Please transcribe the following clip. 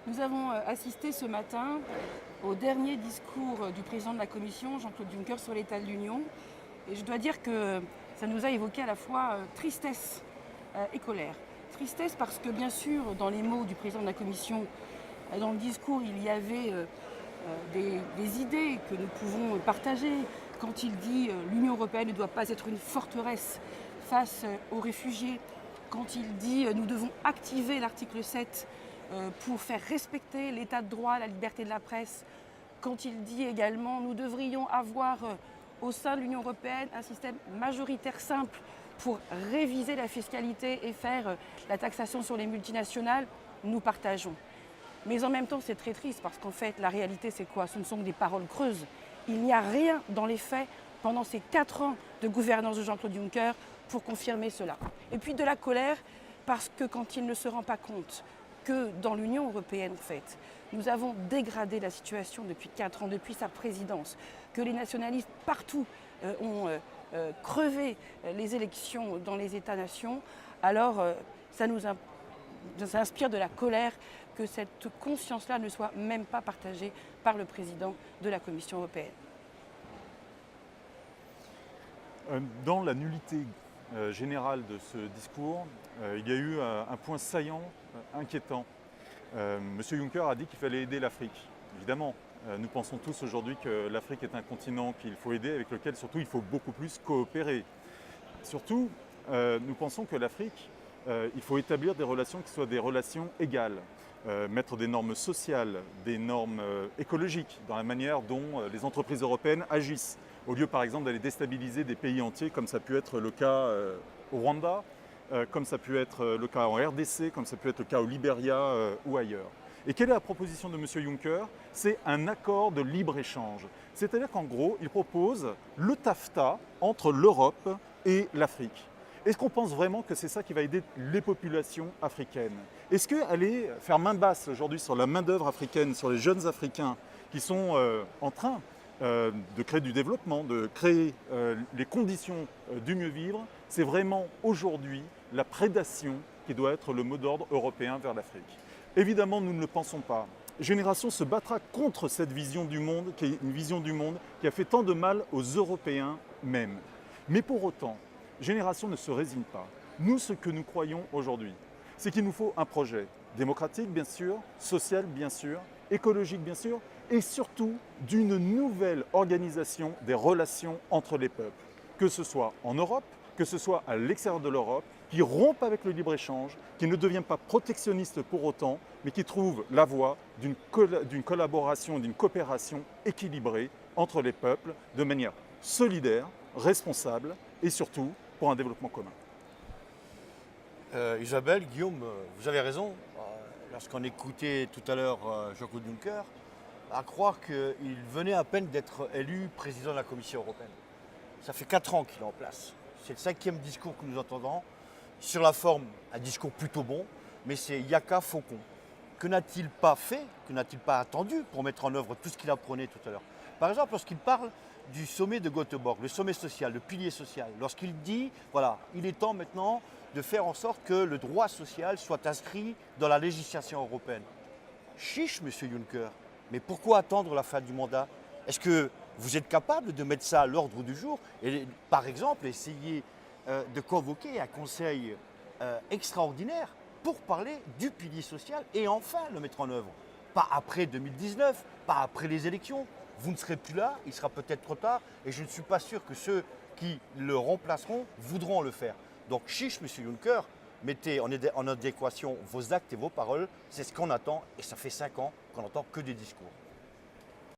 Nous avons assisté ce matin au dernier discours du président de la Commission, Jean-Claude Juncker, sur l'état de l'Union. Et je dois dire que ça nous a évoqué à la fois tristesse et colère. Tristesse parce que bien sûr, dans les mots du président de la Commission, dans le discours, il y avait des idées que nous pouvons partager. Quand il dit l'Union européenne ne doit pas être une forteresse face aux réfugiés, quand il dit nous devons activer l'article 7 pour faire respecter l'état de droit, la liberté de la presse, quand il dit également nous devrions avoir au sein de l'Union européenne un système majoritaire simple pour réviser la fiscalité et faire la taxation sur les multinationales, nous partageons. Mais en même temps, c'est très triste parce qu'en fait, la réalité, c'est quoi? Ce ne sont que des paroles creuses. Il n'y a rien dans les faits pendant ces 4 ans de gouvernance de Jean-Claude Juncker pour confirmer cela. Et puis de la colère parce que quand il ne se rend pas compte que dans l'Union européenne, en fait, nous avons dégradé la situation depuis 4 ans, depuis sa présidence, que les nationalistes partout ont crevé les élections dans les États-nations, alors ça inspire de la colère que cette conscience-là ne soit même pas partagée par le président de la Commission européenne. Dans la nullité générale de ce discours, il y a eu un point saillant, inquiétant. Monsieur Juncker a dit qu'il fallait aider l'Afrique. Évidemment, nous pensons tous aujourd'hui que l'Afrique est un continent qu'il faut aider, avec lequel surtout il faut beaucoup plus coopérer. Surtout, nous pensons que l'Afrique, il faut établir des relations qui soient des relations égales. Mettre des normes sociales, des normes écologiques dans la manière dont les entreprises européennes agissent, au lieu par exemple d'aller déstabiliser des pays entiers comme ça a pu être le cas au Rwanda, comme ça a pu être le cas en RDC, comme ça a pu être le cas au Libéria ou ailleurs. Et quelle est la proposition de M. Juncker? C'est un accord de libre-échange. C'est-à-dire qu'en gros, il propose le TAFTA entre l'Europe et l'Afrique. Est-ce qu'on pense vraiment que c'est ça qui va aider les populations africaines? Est-ce qu'aller faire main basse aujourd'hui sur la main-d'œuvre africaine, sur les jeunes Africains qui sont en train de créer du développement, de créer les conditions du mieux vivre, c'est vraiment aujourd'hui la prédation qui doit être le mot d'ordre européen vers l'Afrique? Évidemment, nous ne le pensons pas. Génération se battra contre cette vision du monde, qui est une vision du monde qui a fait tant de mal aux Européens même. Mais pour autant, Génération ne se résigne pas. Nous, ce que nous croyons aujourd'hui, c'est qu'il nous faut un projet démocratique, bien sûr, social, bien sûr, écologique, bien sûr, et surtout d'une nouvelle organisation des relations entre les peuples, que ce soit en Europe, que ce soit à l'extérieur de l'Europe, qui rompe avec le libre-échange, qui ne devient pas protectionniste pour autant, mais qui trouve la voie d'une collaboration, d'une coopération équilibrée entre les peuples, de manière solidaire, responsable et surtout pour un développement commun. Isabelle, Guillaume, vous avez raison. Lorsqu'on écoutait tout à l'heure Jean-Claude Juncker, à croire qu'il venait à peine d'être élu président de la Commission européenne. Ça fait 4 ans qu'il est en place. C'est le 5e discours que nous entendons. Sur la forme, un discours plutôt bon, mais c'est Yaka Faucon. Que n'a-t-il pas fait, que n'a-t-il pas attendu pour mettre en œuvre tout ce qu'il apprenait tout à l'heure? Par exemple, lorsqu'il parle du sommet de Göteborg, le sommet social, le pilier social, lorsqu'il dit, voilà, il est temps maintenant de faire en sorte que le droit social soit inscrit dans la législation européenne. Chiche, monsieur Juncker, mais pourquoi attendre la fin du mandat? Est-ce que vous êtes capable de mettre ça à l'ordre du jour et, par exemple, essayer de convoquer un conseil extraordinaire pour parler du pilier social et enfin le mettre en œuvre? Pas après 2019, pas après les élections. Vous ne serez plus là, il sera peut-être trop tard et je ne suis pas sûr que ceux qui le remplaceront voudront le faire. Donc chiche, monsieur Juncker, mettez en adéquation vos actes et vos paroles, c'est ce qu'on attend et ça fait 5 ans qu'on n'entend que des discours.